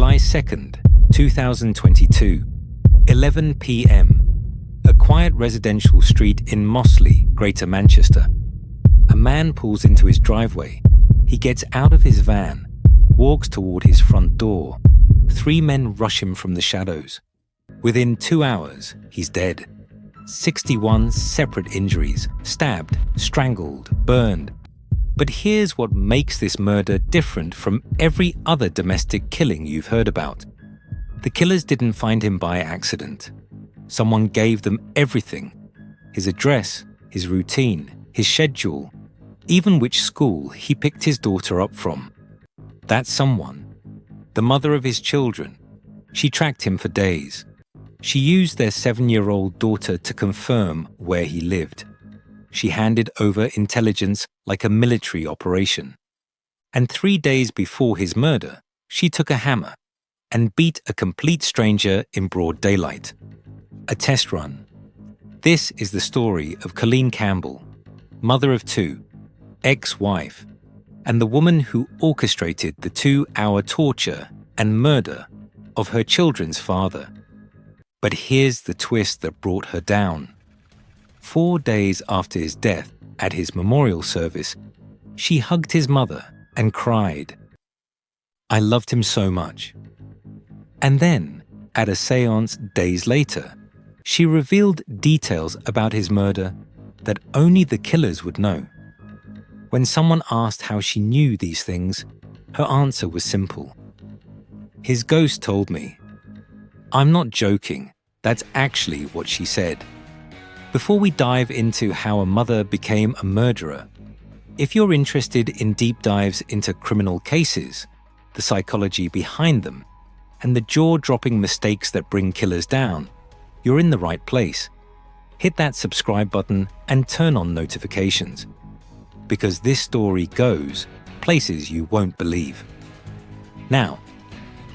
July 2nd, 2022, 11 p.m. A quiet residential street in Mossley, Greater Manchester. A man pulls into his driveway. He gets out of his van, walks toward his front door. 3 men rush him from the shadows. Within 2 hours, he's dead. 61 separate injuries, stabbed, strangled, burned. But here's what makes this murder different from every other domestic killing you've heard about. The killers didn't find him by accident. Someone gave them everything: his address, his routine, his schedule, even which school he picked his daughter up from. That someone, the mother of his children, she tracked him for days. She used their 7-year-old daughter to confirm where he lived. She handed over intelligence like a military operation. And 3 days before his murder, she took a hammer and beat a complete stranger in broad daylight. A test run. This is the story of Colleen Campbell, mother of 2, ex-wife, and the woman who orchestrated the 2-hour torture and murder of her children's father. But here's the twist that brought her down. 4 days after his death, at his memorial service, she hugged his mother and cried, "I loved him so much." And then, at a séance days later, she revealed details about his murder that only the killers would know. When someone asked how she knew these things, her answer was simple. "His ghost told me." I'm not joking, that's actually what she said. Before we dive into how a mother became a murderer, if you're interested in deep dives into criminal cases, the psychology behind them, and the jaw-dropping mistakes that bring killers down, you're in the right place. Hit that subscribe button and turn on notifications, because this story goes places you won't believe. Now,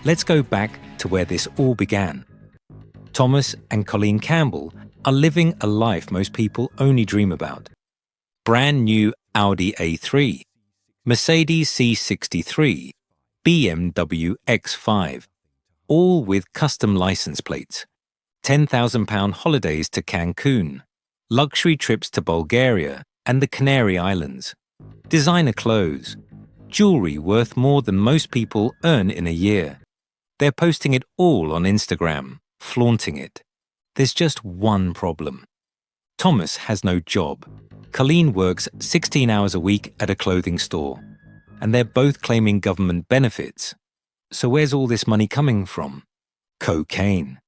let's go back to where this all began. Thomas and Colleen Campbell are living a life most people only dream about. Brand new Audi A3, Mercedes C63, BMW X5, all with custom license plates, £10,000 holidays to Cancun, luxury trips to Bulgaria and the Canary Islands, designer clothes, jewelry worth more than most people earn in a year. They're posting it all on Instagram, flaunting it. There's just one problem. Thomas has no job. Colleen works 16 hours a week at a clothing store, and they're both claiming government benefits. So where's all this money coming from? Cocaine.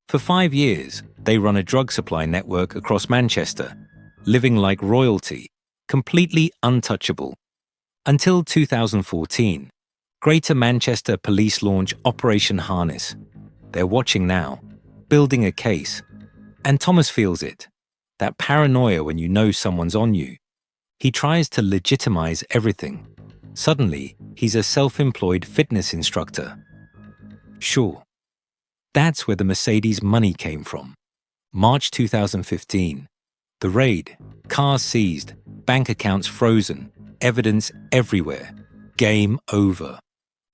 For 5 years, they run a drug supply network across Manchester, living like royalty, completely untouchable. Until 2014, Greater Manchester Police launch Operation Harness. They're watching now, building a case. And Thomas feels it, that paranoia when you know someone's on you. He tries to legitimize everything. Suddenly, he's a self-employed fitness instructor. Sure, that's where the Mercedes money came from. March 2015. The raid, cars seized, bank accounts frozen, evidence everywhere. Game over.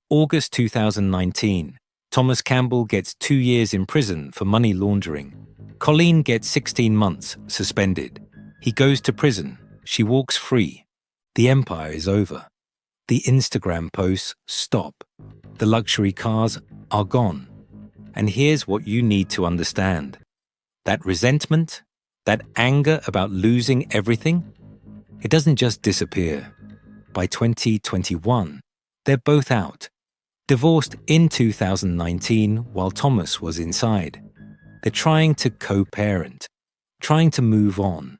August 2019. Thomas Campbell gets 2 years in prison for money laundering. Colleen gets 16 months suspended. He goes to prison. She walks free. The empire is over. The Instagram posts stop. The luxury cars are gone. And here's what you need to understand. That resentment, that anger about losing everything, it doesn't just disappear. By 2021, they're both out. Divorced in 2019 while Thomas was inside. They're trying to co-parent, trying to move on.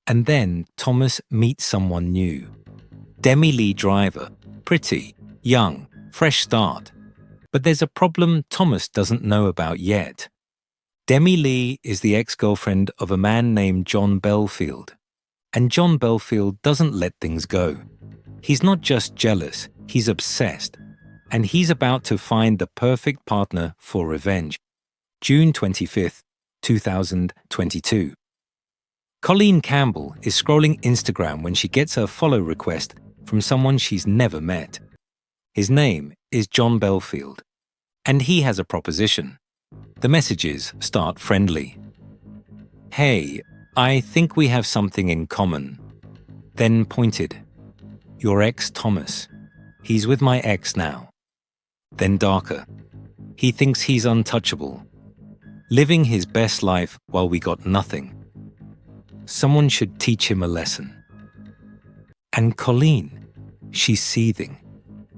And then Thomas meets someone new. Demi Lee Driver, pretty, young, fresh start. But there's a problem Thomas doesn't know about yet. Demi Lee is the ex-girlfriend of a man named John Bellfield. And John Bellfield doesn't let things go. He's not just jealous, he's obsessed. And he's about to find the perfect partner for revenge. June 25th, 2022. Colleen Campbell is scrolling Instagram when she gets a follow request from someone she's never met. His name is John Bellfield. and he has a proposition. The messages start friendly. "Hey, I think we have something in common." Then pointed. "Your ex Thomas. He's with my ex now." Then darker. "He thinks he's untouchable. Living his best life while we got nothing. Someone should teach him a lesson." And Colleen, she's seething.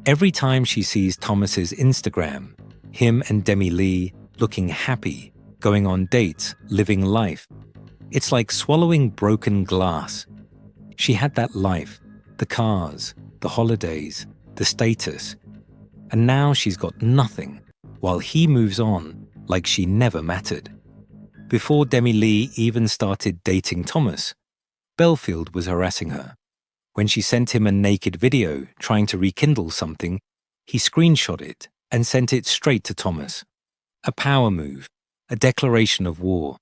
Every time she sees Thomas's Instagram, him and Demi Lee looking happy, going on dates, living life, it's like swallowing broken glass. She had that life, the cars, the holidays, the status, and now she's got nothing, while he moves on like she never mattered. Before Demi Lee even started dating Thomas, Bellfield was harassing her. When she sent him a naked video trying to rekindle something, he screenshot it and sent it straight to Thomas. A power move, a declaration of war.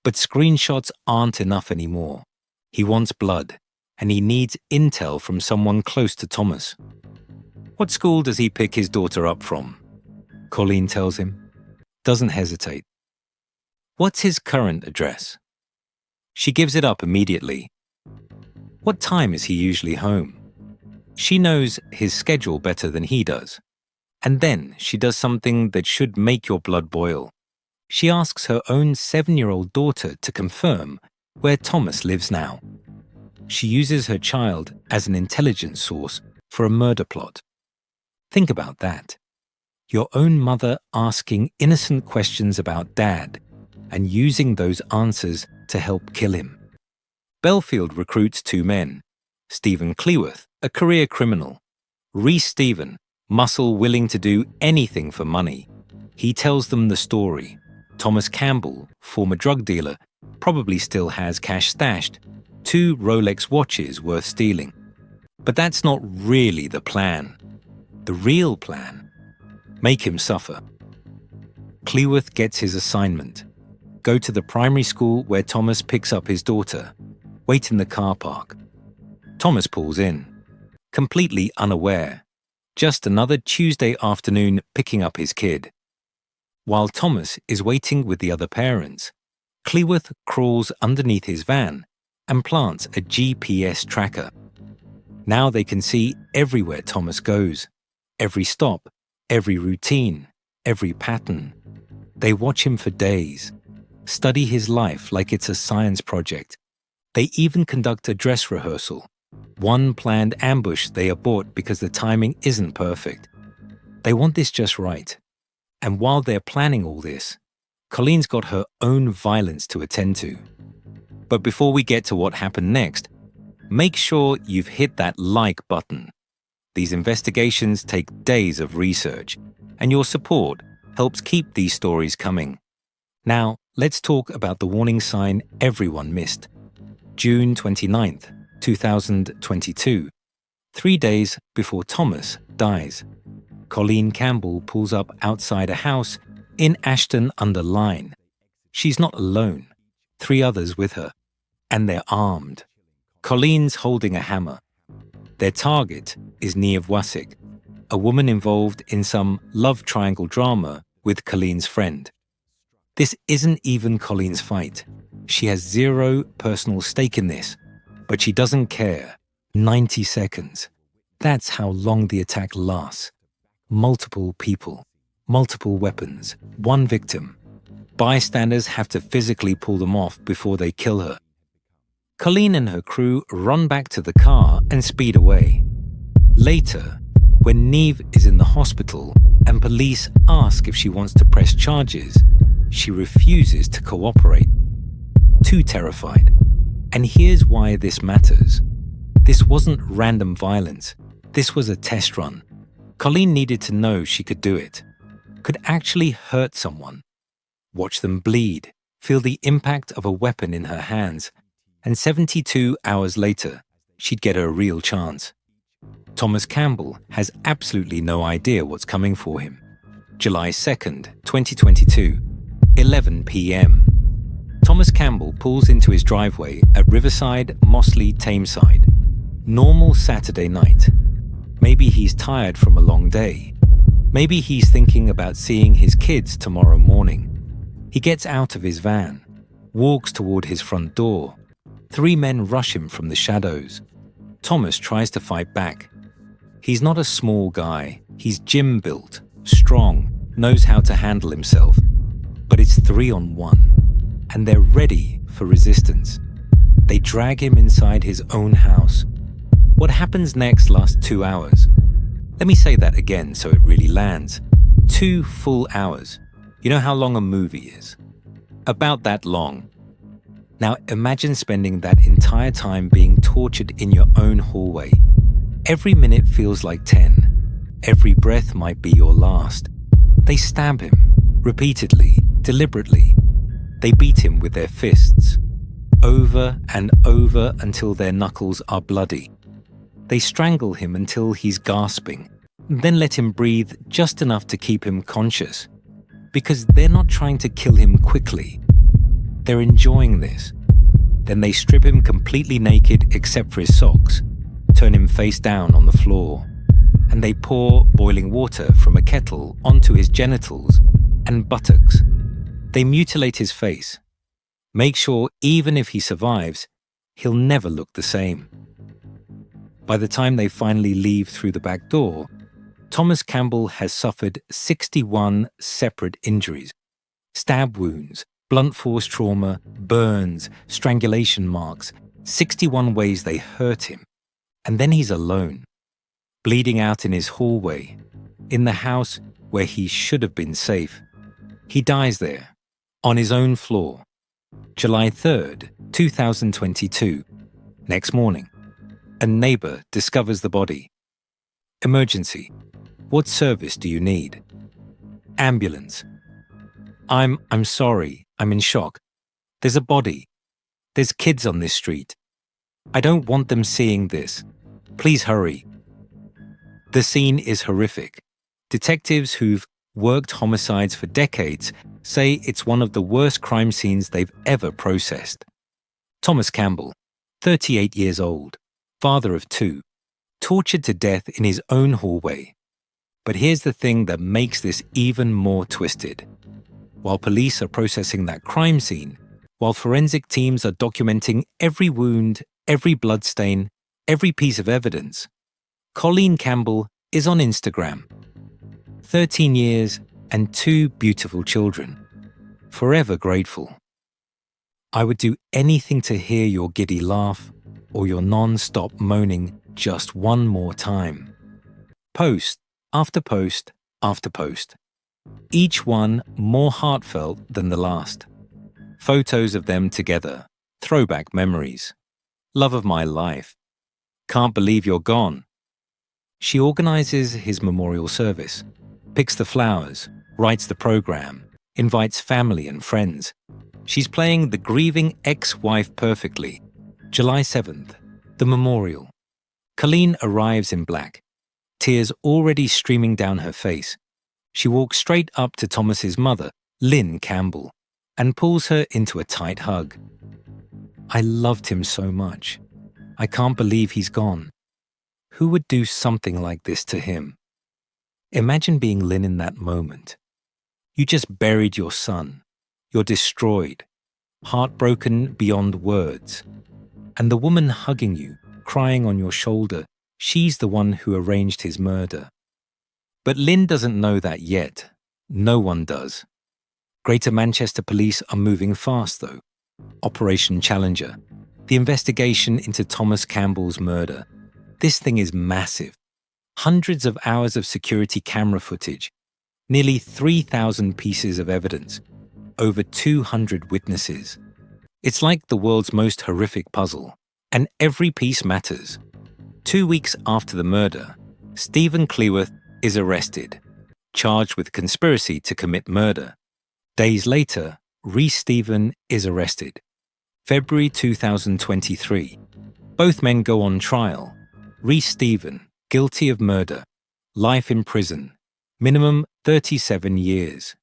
But screenshots aren't enough anymore. He wants blood, and he needs intel from someone close to Thomas. What school does he pick his daughter up from? Colleen tells him. Doesn't hesitate. What's his current address? She gives it up immediately. What time is he usually home? She knows his schedule better than he does. And then she does something that should make your blood boil. She asks her own 7-year-old daughter to confirm where Thomas lives now. She uses her child as an intelligence source for a murder plot. Think about that. Your own mother asking innocent questions about Dad and using those answers to help kill him. Bellfield recruits 2 men. Stephen Cleworth, a career criminal. Reese Stephen, muscle willing to do anything for money. He tells them the story. Thomas Campbell, former drug dealer, probably still has cash stashed. 2 Rolex watches worth stealing. But that's not really the plan. The real plan: make him suffer. Cleworth gets his assignment. Go to the primary school where Thomas picks up his daughter. Wait in the car park. Thomas pulls in, completely unaware. Just another Tuesday afternoon picking up his kid. While Thomas is waiting with the other parents, Cleworth crawls underneath his van and plants a GPS tracker. Now they can see everywhere Thomas goes, every stop, every routine, every pattern. They watch him for days, study his life like it's a science project. They even conduct a dress rehearsal. One planned ambush they abort because the timing isn't perfect. They want this just right. And while they're planning all this, Colleen's got her own violence to attend to. But before we get to what happened next, make sure you've hit that like button. These investigations take days of research, and your support helps keep these stories coming. Now, let's talk about the warning sign everyone missed. June 29th, 2022, 3 days before Thomas dies. Colleen Campbell pulls up outside a house in Ashton-under-Lyne. She's not alone, 3 others with her, and they're armed. Colleen's holding a hammer. Their target is Niamh Wasik, a woman involved in some love triangle drama with Colleen's friend. This isn't even Colleen's fight. She has 0 personal stake in this, but she doesn't care. 90 seconds. That's how long the attack lasts. Multiple people, multiple weapons, 1 victim. Bystanders have to physically pull them off before they kill her. Colleen and her crew run back to the car and speed away. Later, when Niamh is in the hospital and police ask if she wants to press charges, she refuses to cooperate. Too terrified. And here's why this matters. This wasn't random violence. This was a test run. Colleen needed to know she could do it. Could actually hurt someone. Watch them bleed, feel the impact of a weapon in her hands, and 72 hours later, she'd get a real chance. Thomas Campbell has absolutely no idea what's coming for him. July 2nd, 2022, 11 p.m. Thomas Campbell pulls into his driveway at Riverside, Mossley, Tameside. Normal Saturday night. Maybe he's tired from a long day. Maybe he's thinking about seeing his kids tomorrow morning. He gets out of his van, walks toward his front door. 3 men rush him from the shadows. Thomas tries to fight back. He's not a small guy. He's gym-built, strong, knows how to handle himself. But it's 3-on-1, and they're ready for resistance. They drag him inside his own house. What happens next lasts 2 hours. Let me say that again so it really lands. 2 full hours. You know how long a movie is? About that long. Now imagine spending that entire time being tortured in your own hallway. Every minute feels like 10. Every breath might be your last. They stab him, repeatedly, deliberately. They beat him with their fists, over and over until their knuckles are bloody. They strangle him until he's gasping, then let him breathe just enough to keep him conscious. Because they're not trying to kill him quickly. They're enjoying this. Then they strip him completely naked except for his socks, turn him face down on the floor, and they pour boiling water from a kettle onto his genitals and buttocks. They mutilate his face. Make sure even if he survives, he'll never look the same. By the time they finally leave through the back door, Thomas Campbell has suffered 61 separate injuries. Stab wounds, blunt force trauma, burns, strangulation marks, 61 ways they hurt him. And then he's alone, bleeding out in his hallway, in the house where he should have been safe. He dies there, on his own floor. July 3rd, 2022. Next morning, a neighbor discovers the body. Emergency. What service do you need? Ambulance. I'm sorry, I'm in shock. There's a body. There's kids on this street. I don't want them seeing this. Please hurry. The scene is horrific. Detectives who've worked homicides for decades say it's one of the worst crime scenes they've ever processed. Thomas Campbell, 38 years old, father of 2, tortured to death in his own hallway. But here's the thing that makes this even more twisted. While police are processing that crime scene, while forensic teams are documenting every wound, every bloodstain, every piece of evidence, Colleen Campbell is on Instagram. 13 years and 2 beautiful children. Forever grateful. I would do anything to hear your giddy laugh or your non-stop moaning just one more time. Post after post after post. Each one more heartfelt than the last. Photos of them together. Throwback memories. Love of my life. Can't believe you're gone. She organizes his memorial service, picks the flowers, writes the program, invites family and friends. She's playing the grieving ex-wife perfectly. July 7th, the memorial. Colleen arrives in black, tears already streaming down her face. She walks straight up to Thomas's mother, Lynn Campbell, and pulls her into a tight hug. I loved him so much. I can't believe he's gone. Who would do something like this to him? Imagine being Lynn in that moment. You just buried your son. You're destroyed, heartbroken beyond words. And the woman hugging you, crying on your shoulder, she's the one who arranged his murder. But Lynn doesn't know that yet. No one does. Greater Manchester Police are moving fast, though. Operation Challenger, the investigation into Thomas Campbell's murder. This thing is massive. Hundreds of hours of security camera footage, nearly 3,000 pieces of evidence, over 200 witnesses. It's like the world's most horrific puzzle, and every piece matters. 2 weeks after the murder, Stephen Cleworth is arrested, charged with conspiracy to commit murder. Days later, Reece Stephen is arrested. February 2023. Both men go on trial. Reece Stephen, guilty of murder, life in prison, minimum 37 years.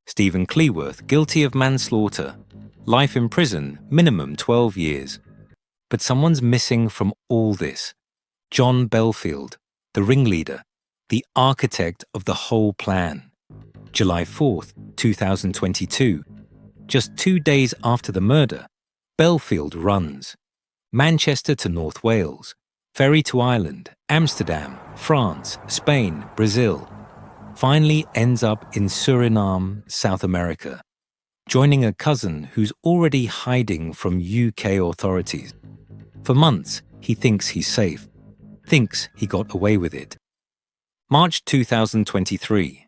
Stephen Cleworth, guilty of manslaughter, life in prison, minimum 12 years. But someone's missing from all this. John Bellfield, the ringleader, the architect of the whole plan. July 4th, 2022. Just 2 days after the murder, Bellfield runs. Manchester to North Wales, ferry to Ireland, Amsterdam, France, Spain, Brazil. Finally ends up in Suriname, South America, joining a cousin who's already hiding from UK authorities. For months, he thinks he's safe, thinks he got away with it. March 2023.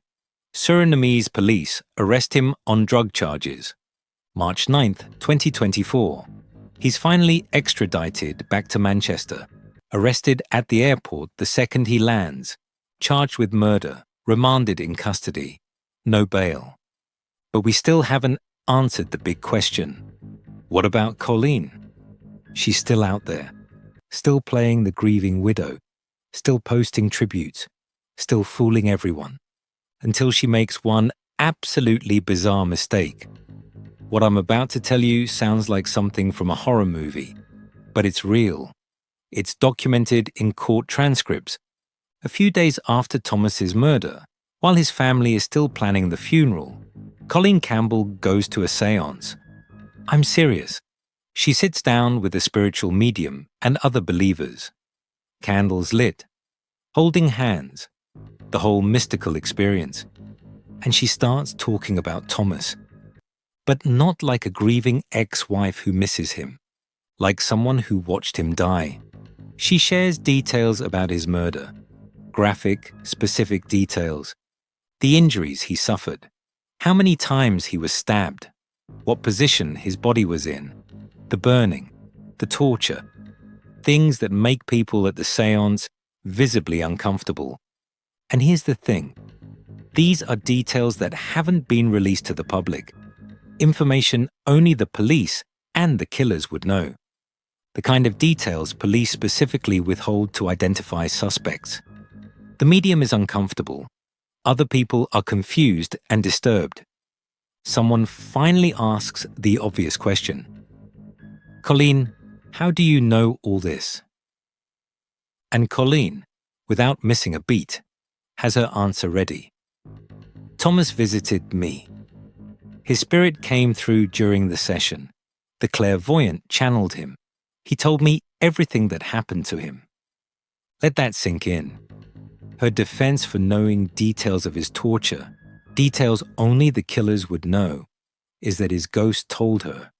Surinamese police arrest him on drug charges. March 9th, 2024. He's finally extradited back to Manchester, arrested at the airport the second he lands, charged with murder, remanded in custody, no bail. But we still haven't answered the big question. What about Colleen? She's still out there, still playing the grieving widow, still posting tributes, still fooling everyone, until she makes one absolutely bizarre mistake. What I'm about to tell you sounds like something from a horror movie, but it's real. It's documented in court transcripts. A few days after Thomas's murder, while his family is still planning the funeral, Colleen Campbell goes to a séance. I'm serious. She sits down with a spiritual medium and other believers. Candles lit, holding hands, the whole mystical experience. And she starts talking about Thomas. But not like a grieving ex-wife who misses him, like someone who watched him die. She shares details about his murder, graphic, specific details, the injuries he suffered, how many times he was stabbed, what position his body was in, the burning, the torture, things that make people at the séance visibly uncomfortable. And here's the thing, these are details that haven't been released to the public. Information only the police and the killers would know. The kind of details police specifically withhold to identify suspects. The medium is uncomfortable. Other people are confused and disturbed. Someone finally asks the obvious question. Colleen, how do you know all this? And Colleen, without missing a beat, has her answer ready. Thomas visited me. His spirit came through during the session. The clairvoyant channeled him. He told me everything that happened to him. Let that sink in. Her defense for knowing details of his torture, details only the killers would know, is that his ghost told her.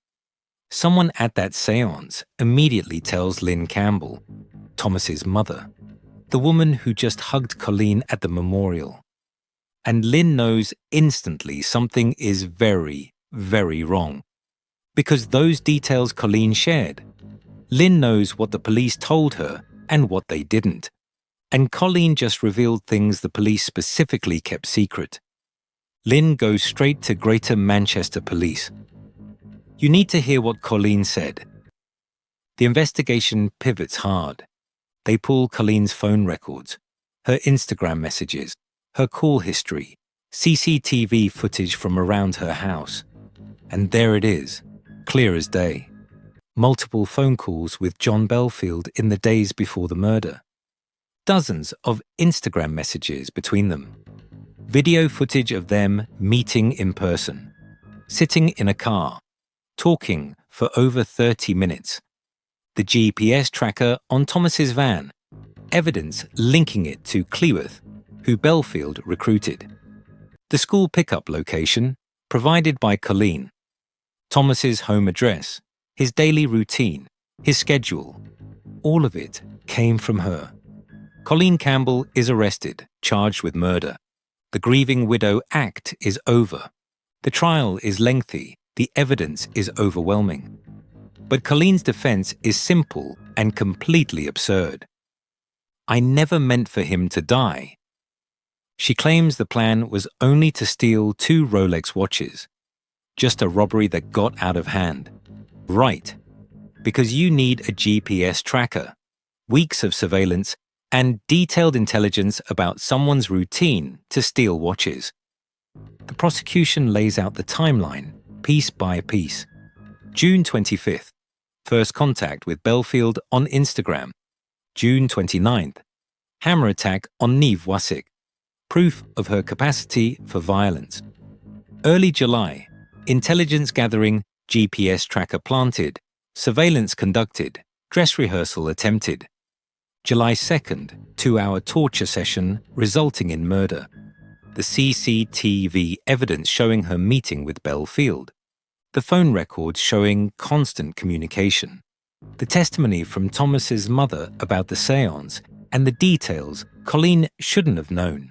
Someone at that séance immediately tells Lynn Campbell, Thomas's mother, the woman who just hugged Colleen at the memorial. And Lynn knows instantly something is very, very wrong. Because those details Colleen shared, Lynn knows what the police told her and what they didn't. And Colleen just revealed things the police specifically kept secret. Lynn goes straight to Greater Manchester Police. You need to hear what Colleen said. The investigation pivots hard. They pull Colleen's phone records, her Instagram messages, her call history, CCTV footage from around her house. And there it is, clear as day. Multiple phone calls with John Bellfield in the days before the murder. Dozens of Instagram messages between them. Video footage of them meeting in person, sitting in a car, talking for over 30 minutes. The GPS tracker on Thomas's van, evidence linking it to Cleworth, who Bellfield recruited. The school pickup location, provided by Colleen. Thomas's home address, his daily routine, his schedule. All of it came from her. Colleen Campbell is arrested, charged with murder. The grieving widow act is over. The trial is lengthy. The evidence is overwhelming. But Colleen's defense is simple and completely absurd. I never meant for him to die. She claims the plan was only to steal 2 Rolex watches. Just a robbery that got out of hand. Right. Because you need a GPS tracker, weeks of surveillance, and detailed intelligence about someone's routine to steal watches. The prosecution lays out the timeline, piece by piece. June 25th, first contact with Bellfield on Instagram. June 29th, hammer attack on Niamh Wasik. proof of her capacity for violence. Early July, intelligence gathering, GPS tracker planted, surveillance conducted, dress rehearsal attempted. July 2nd, 2-hour torture session resulting in murder. The CCTV evidence showing her meeting with Bellfield. The phone records showing constant communication. The testimony from Thomas's mother about the séance and the details Colleen shouldn't have known.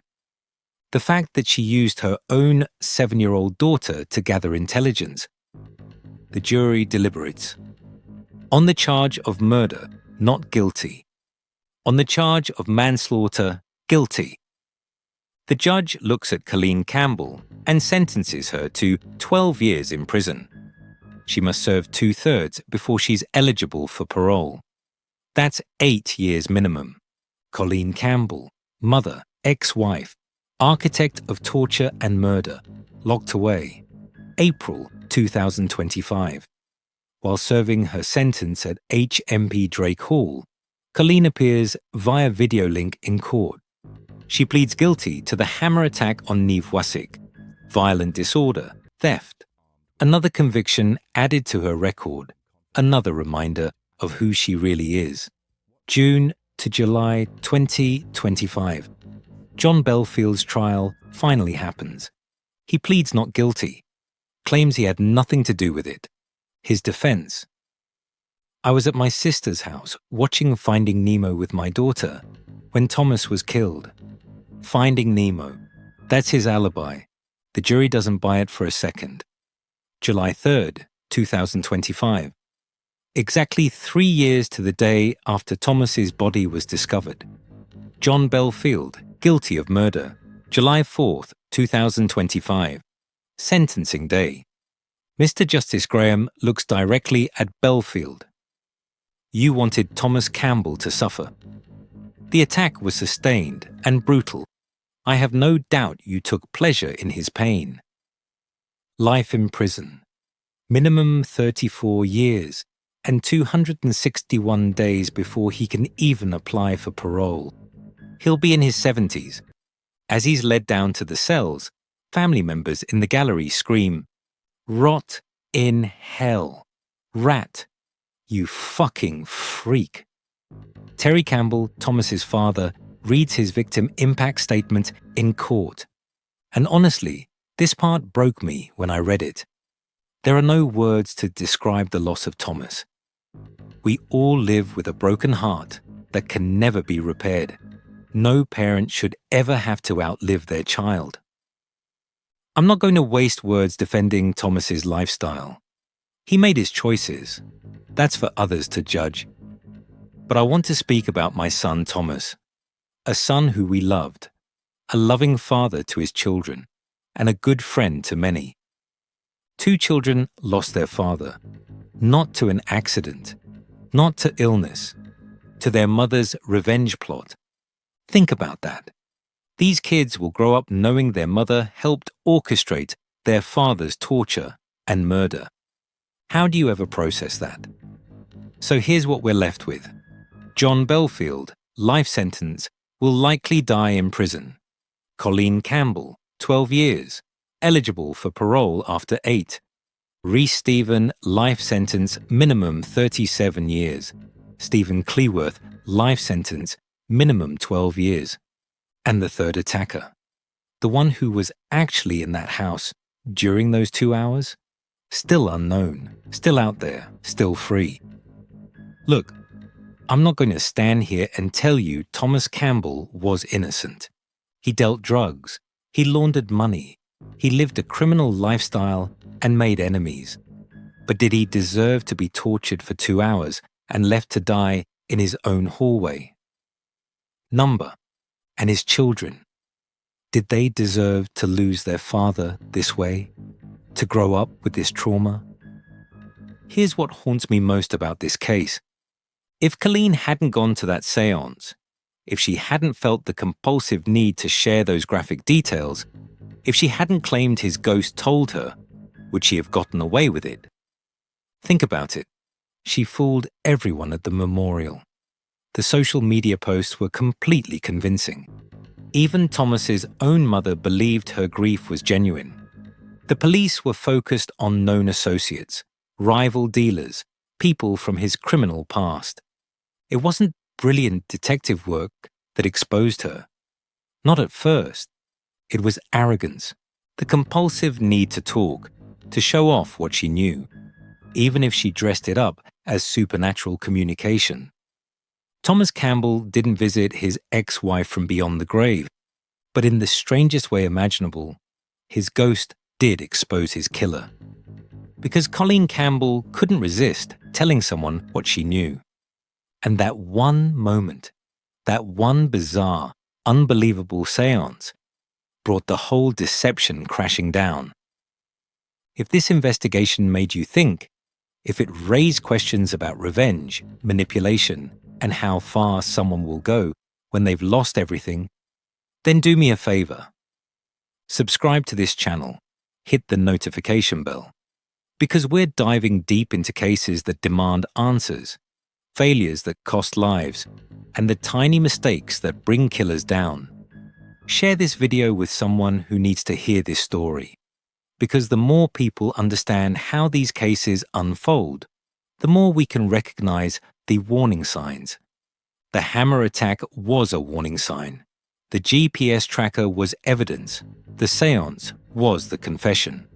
The fact that she used her own 7-year-old daughter to gather intelligence. The jury deliberates. On the charge of murder, not guilty. On the charge of manslaughter, guilty. The judge looks at Colleen Campbell and sentences her to 12 years in prison. She must serve 2/3 before she's eligible for parole. That's 8 years minimum. Colleen Campbell, mother, ex-wife, architect of torture and murder, locked away. April 2025. While serving her sentence at HMP Drake Hall, Colleen appears via video link in court. She pleads guilty to the hammer attack on Niamh Wasik, violent disorder, theft. Another conviction added to her record, another reminder of who she really is. June to July 2025. John Bellfield's trial finally happens. He pleads not guilty, claims he had nothing to do with it. His defense: I was at my sister's house watching Finding Nemo with my daughter when Thomas was killed. Finding Nemo. That's his alibi. The jury doesn't buy it for a second. July 3rd, 2025. Exactly 3 years to the day after Thomas's body was discovered. John Bellfield, guilty of murder. July 4th, 2025. Sentencing day. Mr. Justice Graham looks directly at Bellfield. You wanted Thomas Campbell to suffer. The attack was sustained and brutal. I have no doubt you took pleasure in his pain. Life in prison. Minimum 34 years and 261 days before he can even apply for parole. He'll be in his 70s. As he's led down to the cells, family members in the gallery scream, "Rot in hell. Rat. You fucking freak." Terry Campbell, Thomas's father, reads his victim impact statement in court. And honestly, this part broke me when I read it. There are no words to describe the loss of Thomas. We all live with a broken heart that can never be repaired. No parent should ever have to outlive their child. I'm not going to waste words defending Thomas's lifestyle. He made his choices. That's for others to judge. But I want to speak about my son Thomas, a son who we loved, a loving father to his children, and a good friend to many. 2 children lost their father, not to an accident, not to illness, to their mother's revenge plot. Think about that. These kids will grow up knowing their mother helped orchestrate their father's torture and murder. How do you ever process that? So here's what we're left with. John Bellfield, life sentence, will likely die in prison. Colleen Campbell, 12 years, eligible for parole after 8. Reese Stephen, life sentence, minimum 37 years. Stephen Cleworth, life sentence, minimum 12 years. And the third attacker, the one who was actually in that house during those 2 hours, still unknown, still out there, still free. Look, I'm not going to stand here and tell you Thomas Campbell was innocent. He dealt drugs, he laundered money, he lived a criminal lifestyle and made enemies. But did he deserve to be tortured for 2 hours and left to die in his own hallway? Number and his children, did they deserve to lose their father this way? To grow up with this trauma? Here's what haunts me most about this case. If Colleen hadn't gone to that séance, if she hadn't felt the compulsive need to share those graphic details, if she hadn't claimed his ghost told her, would she have gotten away with it? Think about it. She fooled everyone at the memorial. The social media posts were completely convincing. Even Thomas's own mother believed her grief was genuine. The police were focused on known associates, rival dealers, people from his criminal past. It wasn't brilliant detective work that exposed her. Not at first. It was arrogance, the compulsive need to talk, to show off what she knew, even if she dressed it up as supernatural communication. Thomas Campbell didn't visit his ex-wife from beyond the grave, but in the strangest way imaginable, his ghost did expose his killer. Because Colleen Campbell couldn't resist telling someone what she knew. And that one moment, that one bizarre, unbelievable seance, brought the whole deception crashing down. If this investigation made you think, if it raised questions about revenge, manipulation, and how far someone will go when they've lost everything, then do me a favor. Subscribe to this channel, hit the notification bell, because we're diving deep into cases that demand answers, failures that cost lives, and the tiny mistakes that bring killers down. Share this video with someone who needs to hear this story, because the more people understand how these cases unfold, the more we can recognize the warning signs. The hammer attack was a warning sign. The GPS tracker was evidence. The seance was the confession.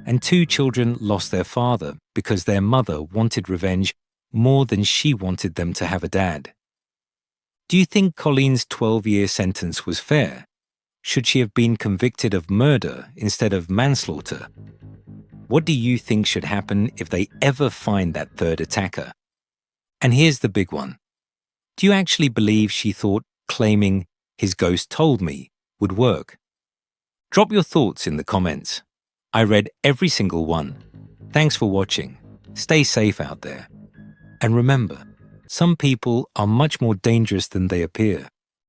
And 2 children lost their father because their mother wanted revenge more than she wanted them to have a dad. Do you think Colleen's 12-year sentence was fair? Should she have been convicted of murder instead of manslaughter? What do you think should happen if they ever find that third attacker? And here's the big one. Do you actually believe she thought claiming "his ghost told me" would work? Drop your thoughts in the comments. I read every single one. Thanks for watching. Stay safe out there. And remember, some people are much more dangerous than they appear.